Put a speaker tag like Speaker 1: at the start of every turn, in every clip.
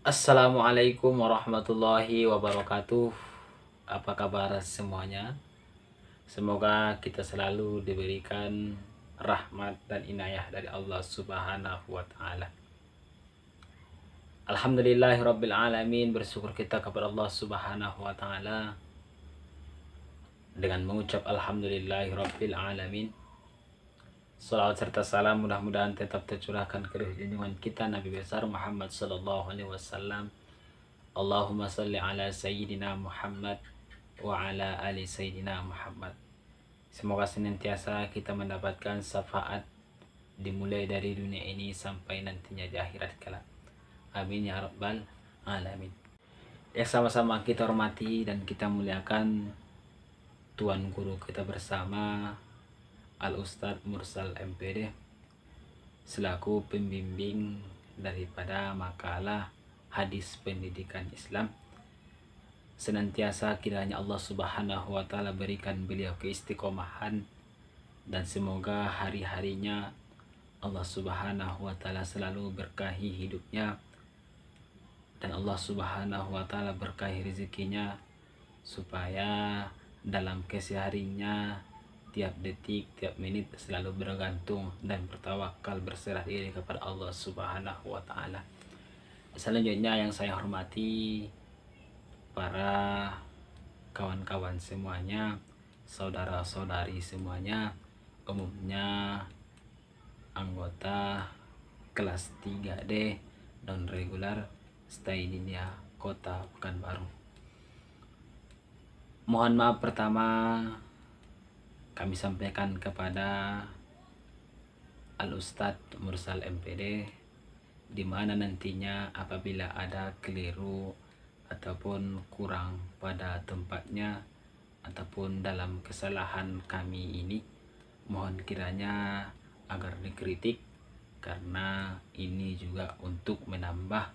Speaker 1: Assalamualaikum warahmatullahi wabarakatuh. Apa kabar semuanya? Semoga kita selalu diberikan rahmat dan inayah dari Allah Subhanahu wa taala. Alhamdulillahirabbil alamin, bersyukur kita kepada Allah Subhanahu wa taala dengan mengucap alhamdulillahirabbil alamin. Salawat serta salam mudah-mudahan tetap tercurahkan ke junjungan kita Nabi besar Muhammad sallallahu alaihi wasallam. Allahumma salli ala sayyidina Muhammad wa ala ali sayyidina Muhammad. Semoga senantiasa kita mendapatkan syafaat dimulai dari dunia ini sampai nantinya di akhirat kelak. Amin ya rabbal alamin. Yang sama-sama kita hormati dan kita muliakan Tuan Guru kita bersama Al Ustadz Mursal MPD selaku pembimbing daripada makalah hadis pendidikan Islam. Senantiasa kiranya Allah Subhanahu wa taala berikan beliau keistiqomahan dan semoga hari-harinya Allah Subhanahu wa taala selalu berkahi hidupnya dan Allah Subhanahu wa taala berkahi rezekinya supaya dalam kesehariannya tiap detik, tiap menit selalu bergantung dan bertawakal berserah diri kepada Allah Subhanahu wa taala. Selanjutnya yang saya hormati para kawan-kawan semuanya, saudara-saudari semuanya, umumnya anggota kelas 3D non regular stay Dinia Kota Pekanbaru. Mohon maaf pertama kami sampaikan kepada Al Ustadz Mursal MPD, di mana nantinya apabila ada keliru ataupun kurang pada tempatnya ataupun dalam kesalahan kami ini, mohon kiranya agar dikritik karena ini juga untuk menambah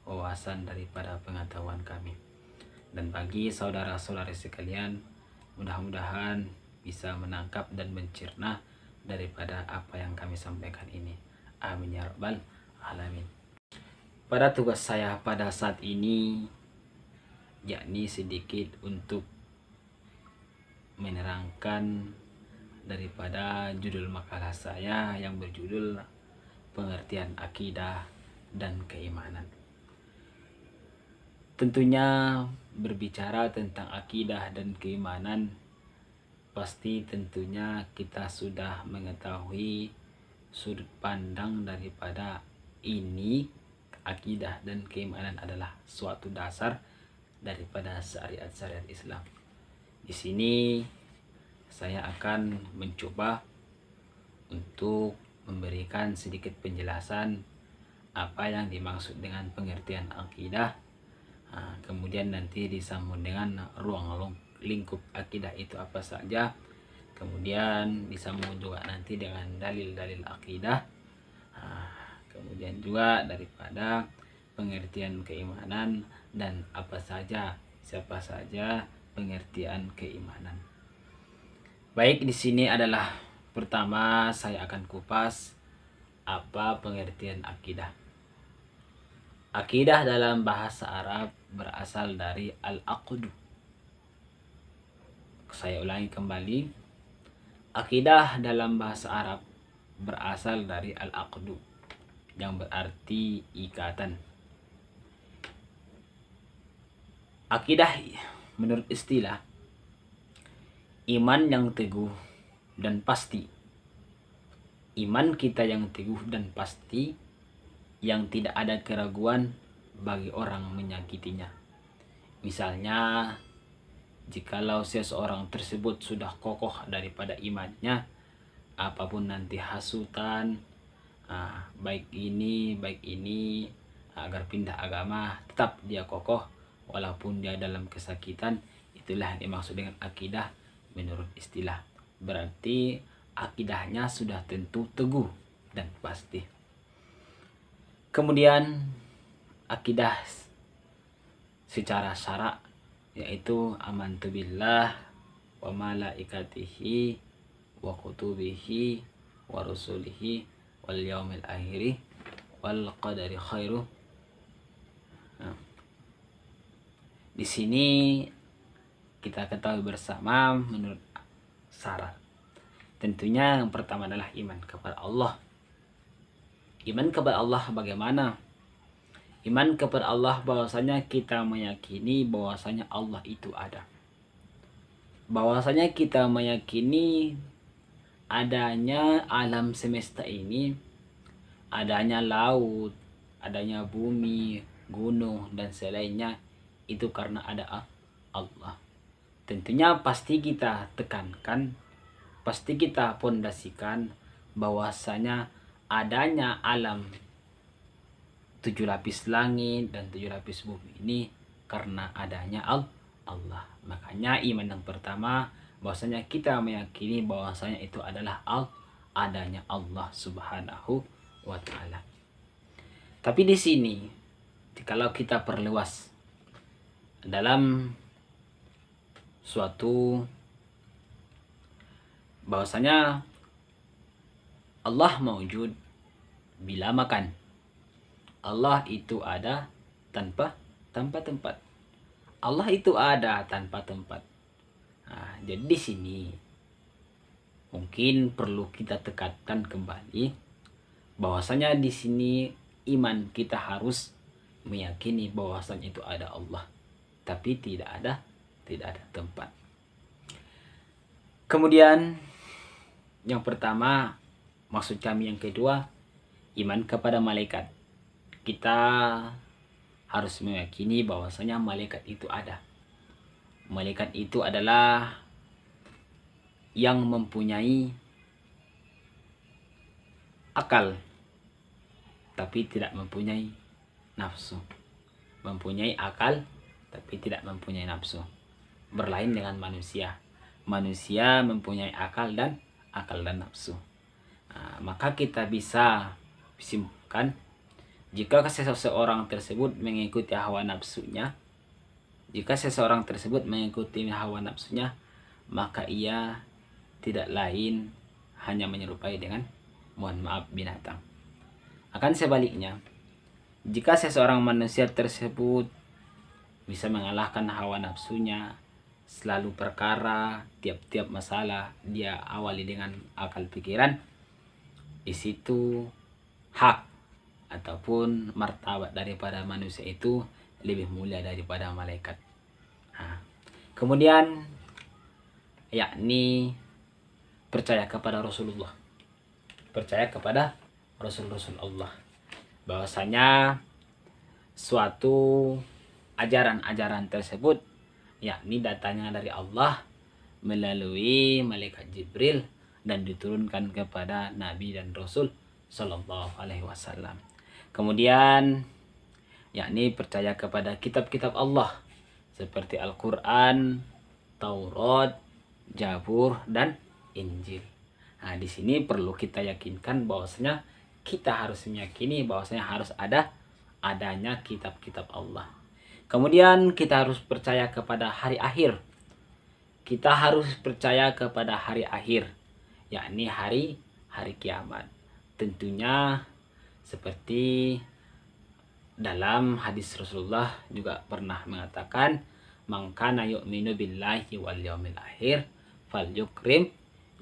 Speaker 1: wawasan daripada pengetahuan kami. Dan bagi saudara-saudari sekalian, mudah-mudahan bisa menangkap dan mencerna daripada apa yang kami sampaikan ini. Amin ya rabbal alamin. Pada tugas saya pada saat ini yakni sedikit untuk menerangkan daripada judul makalah saya yang berjudul pengertian akidah dan keimanan. Tentunya berbicara tentang akidah dan keimanan, pasti tentunya kita sudah mengetahui sudut pandang daripada ini. Akidah dan keimanan adalah suatu dasar daripada syariat-syariat Islam. Di sini saya akan mencoba untuk memberikan sedikit penjelasan apa yang dimaksud dengan pengertian akidah. Kemudian nanti disambung dengan ruang lingkup akidah itu apa saja. Kemudian disambung juga nanti dengan dalil-dalil akidah. Kemudian juga daripada pengertian keimanan dan apa saja, siapa saja pengertian keimanan. Baik, di sini adalah pertama saya akan kupas apa pengertian akidah. Akidah dalam bahasa Arab berasal dari al-aqdu. Saya ulangi kembali. Akidah dalam bahasa Arab berasal dari al-aqdu, yang berarti ikatan. Akidah menurut istilah iman yang teguh dan pasti. Iman kita yang teguh dan pasti, yang tidak ada keraguan bagi orang menyakitinya. Misalnya, jikalau seseorang tersebut sudah kokoh daripada imannya, apapun nanti hasutan, baik ini agar pindah agama, tetap dia kokoh walaupun dia dalam kesakitan. Itulah yang dimaksud dengan akidah menurut istilah. Berarti akidahnya sudah tentu teguh dan pasti. Kemudian akidah secara syarak yaitu amantu billah wa malaikatihi wa kutubihi wa rusulihi wal yaumil akhiri wal qadari khairu Di sini kita ketahui bersama menurut syarat. Tentunya yang pertama adalah iman kepada Allah. Iman kepada Allah bagaimana? Iman kepada Allah bahwasanya kita meyakini bahwasanya Allah itu ada. Bahwasanya kita meyakini adanya alam semesta ini, adanya laut, adanya bumi, gunung dan selainnya, itu karena ada Allah. Tentunya pasti kita tekankan, pasti kita pondasikan bahwasanya adanya alam 7 lapis langit dan 7 lapis bumi ini karena adanya Allah. Makanya iman yang pertama bahwasanya kita meyakini bahwasanya itu adalah adanya Allah Subhanahu wa taala. Tapi di sini kalau kita perluas dalam suatu bahwasanya Allah maujud bila makan. Allah itu ada tanpa tempat. Allah itu ada tanpa tempat. Nah, jadi di sini mungkin perlu kita tekankan kembali bahwasanya di sini iman kita harus meyakini bahwasanya itu ada Allah, tapi tidak ada tempat. Kemudian yang pertama, maksud kami yang kedua, iman kepada malaikat. Kita harus meyakini bahwasanya malaikat itu ada. Malaikat itu adalah yang mempunyai akal tapi tidak mempunyai nafsu. Mempunyai akal tapi tidak mempunyai nafsu. Berlain dengan manusia. Manusia mempunyai akal dan nafsu. Nah, maka kita bisa simpulkan jika seseorang tersebut mengikuti hawa nafsunya, maka ia tidak lain hanya menyerupai dengan, mohon maaf, binatang. Akan sebaliknya, jika seseorang manusia tersebut bisa mengalahkan hawa nafsunya, selalu perkara, tiap-tiap masalah dia awali dengan akal pikiran, di situ hak ataupun martabat daripada manusia itu lebih mulia daripada malaikat. Nah, kemudian yakni percaya kepada Rasulullah. Percaya kepada Rasul Allah. Bahwasanya suatu ajaran-ajaran tersebut yakni datangnya dari Allah melalui malaikat Jibril dan diturunkan kepada Nabi dan Rasul Sallallahu Alaihi Wasallam. Kemudian yakni percaya kepada kitab-kitab Allah seperti Al-Quran, Taurat, Zabur dan Injil. Nah, di sini perlu kita yakinkan bahwasanya kita harus meyakini bahwasanya harus adanya kitab-kitab Allah. Kemudian kita harus percaya kepada hari akhir. Kita harus percaya kepada hari akhir, yakni hari kiamat. Tentunya seperti dalam hadis Rasulullah juga pernah mengatakan, "Man kana yu'minu billahi wal yaumil akhir falyukrim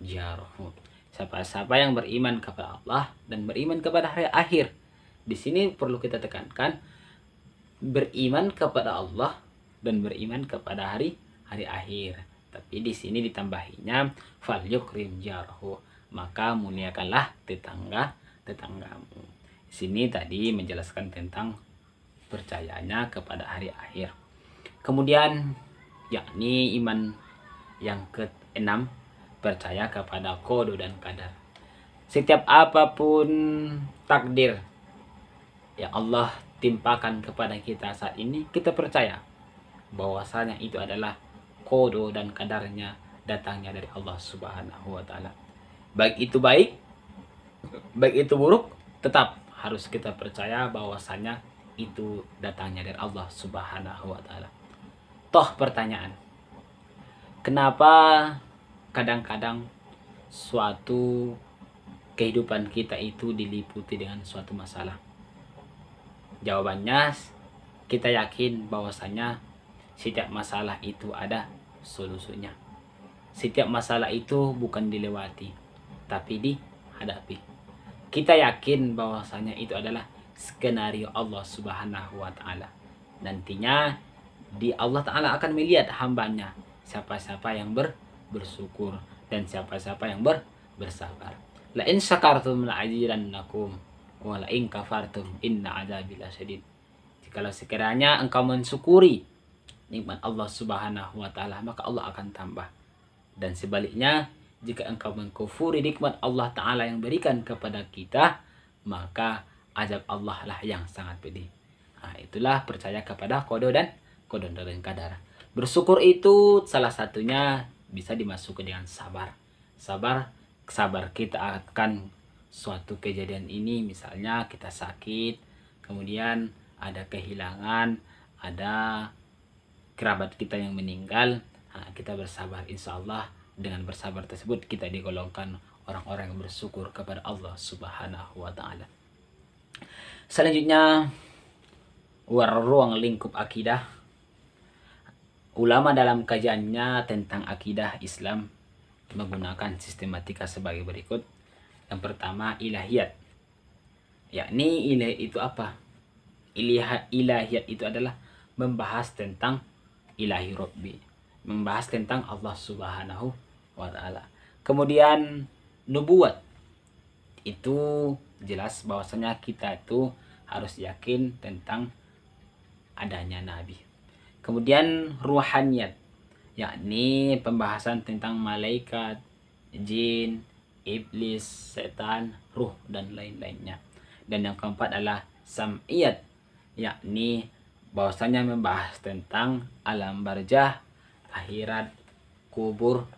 Speaker 1: jarahu." Siapa yang beriman kepada Allah dan beriman kepada hari akhir. Di sini perlu kita tekankan beriman kepada Allah dan beriman kepada hari akhir. Tapi di sini ditambahinya falyukrim jarahu, maka muliakanlah tetanggamu. Sini tadi menjelaskan tentang percayanya kepada hari akhir. Kemudian yakni iman yang ke-6, percaya kepada qada dan qadar. Setiap apapun takdir yang Allah timpakan kepada kita saat ini, kita percaya bahwasanya itu adalah qada dan qadarnya datangnya dari Allah Subhanahu wa taala. Baik itu baik, baik itu buruk, tetap harus kita percaya bahwasanya itu datangnya dari Allah Subhanahu wa taala. Toh pertanyaan, kenapa kadang-kadang suatu kehidupan kita itu diliputi dengan suatu masalah? Jawabannya, kita yakin bahwasanya Setiap masalah itu ada solusinya. Setiap masalah itu bukan dilewati, tapi dihadapi. Kita yakin bahwasanya itu adalah skenario Allah Subhanahu wa taala. Nantinya di Allah taala akan melihat hambanya, siapa-siapa yang bersyukur dan siapa-siapa yang bersabar. La in syakartum la azidannakum wa la in kafartum inna adzabi lasyadid. Jikalau sekiranya engkau mensyukuri nikmat Allah Subhanahu wa taala, maka Allah akan tambah. Dan sebaliknya, jika engkau mengkufuri nikmat Allah taala yang berikan kepada kita, maka azab Allah lah yang sangat pedih. Nah, itulah percaya kepada qada dan qadar. Bersyukur itu salah satunya bisa dimasukkan dengan sabar. Sabar kita akan suatu kejadian ini, misalnya kita sakit, kemudian ada kehilangan, ada kerabat kita yang meninggal. Nah, kita bersabar, insya Allah dengan bersabar tersebut kita digolongkan orang-orang yang bersyukur kepada Allah Subhanahu wa taala. Selanjutnya, ruang lingkup akidah. Ulama dalam kajiannya tentang akidah Islam menggunakan sistematika sebagai berikut. Yang pertama, ilahiyat. Yakni ilahiyat itu apa? Ilahiyat itu adalah membahas tentang ilahi Rabbi, membahas tentang Allah Subhanahu wa taala. Kemudian nubuat, itu jelas bahwasanya kita itu harus yakin tentang adanya nabi. Kemudian ruhaniyat, yakni pembahasan tentang malaikat, jin, iblis, setan, ruh dan lain-lainnya. Dan yang keempat adalah sam'iyat, yakni bahwasanya membahas tentang alam barzah, akhirat, kubur,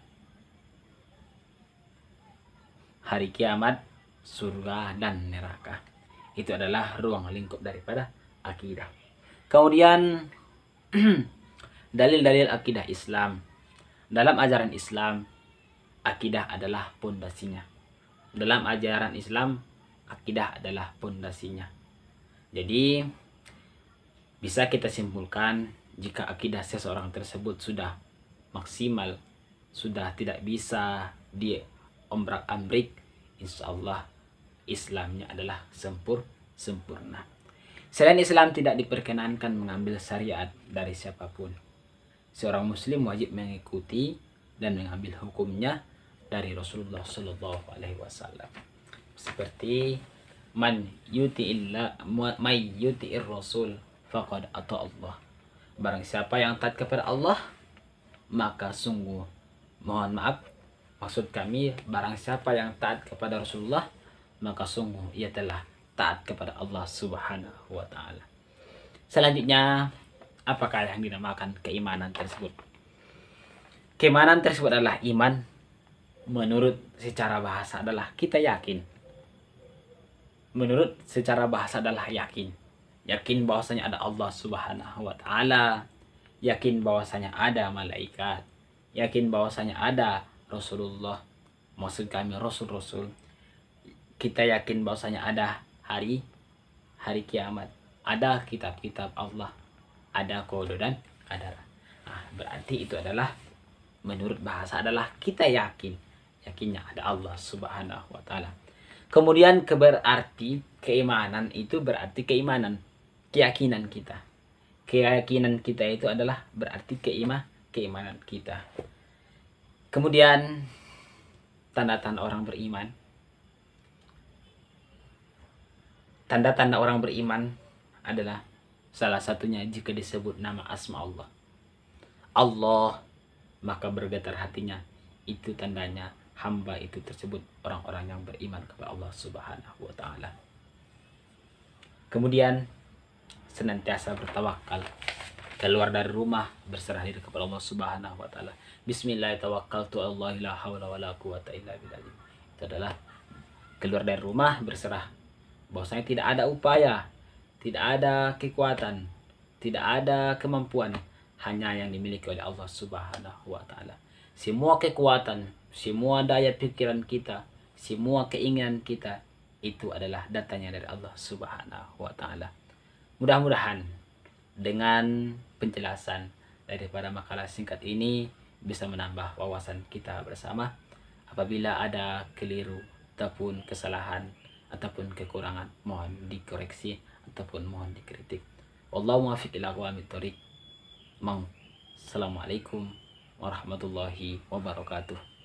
Speaker 1: hari kiamat, surga dan neraka. Itu adalah ruang lingkup daripada akidah. Kemudian dalil-dalil akidah Islam. Dalam ajaran Islam, akidah adalah pondasinya. Dalam ajaran Islam, akidah adalah pondasinya. Jadi bisa kita simpulkan, jika akidah seseorang tersebut sudah maksimal, sudah tidak bisa diombrak-ambrik, insya Allah Islamnya adalah sempurna. Selain Islam tidak diperkenankan mengambil syariat dari siapapun. Seorang muslim wajib mengikuti dan mengambil hukumnya dari Rasulullah Shallallahu Alaihi Wasallam. Seperti man yuti'ir rasul faqad ata Allah. Barang siapa yang taat kepada Allah, maka sungguh, mohon maaf, maksud kami barang siapa yang taat kepada Rasulullah, maka sungguh ia telah taat kepada Allah Subhanahu wa taala. Selanjutnya, apakah yang dinamakan keimanan tersebut? Keimanan tersebut adalah iman. Menurut secara bahasa adalah kita yakin. Menurut secara bahasa adalah yakin. Yakin bahwasanya ada Allah Subhanahu wa taala, yakin bahwasanya ada malaikat, yakin bahwasanya ada Rasulullah, maksud kami rasul-rasul. Kita yakin bahwasanya ada hari kiamat, ada kitab-kitab Allah, ada qada dan qadar. Nah, berarti itu adalah menurut bahasa adalah kita yakinnya ada Allah Subhanahu wa taala. Kemudian berarti keimanan itu berarti keimanan, keyakinan kita. Keyakinan kita itu adalah berarti keimanan kita. Kemudian tanda-tanda orang beriman. Tanda-tanda orang beriman adalah salah satunya jika disebut nama asma Allah. Allah, maka bergetar hatinya. Itu tandanya hamba itu tersebut orang-orang yang beriman kepada Allah Subhanahu wa taala. Kemudian senantiasa bertawakal. Keluar dari rumah berserah diri kepada Allah Subhanahu wa taala. Bismillahirrahmanirrahim. Allah la haula wala quwata illa billah. Itu adalah keluar dari rumah berserah bahwasanya tidak ada upaya, tidak ada kekuatan, tidak ada kemampuan, hanya yang dimiliki oleh Allah Subhanahu wa taala. Semua kekuatan, semua daya pikiran kita, semua keinginan kita itu adalah datanya dari Allah Subhanahu wa taala. Mudah-mudahan dengan penjelasan daripada makalah singkat ini bisa menambah wawasan kita bersama. Apabila ada keliru ataupun kesalahan ataupun kekurangan, mohon dikoreksi ataupun mohon dikritik. Wallahu muwaffiq ila aqwamit thoriq. Assalamualaikum warahmatullahi wabarakatuh.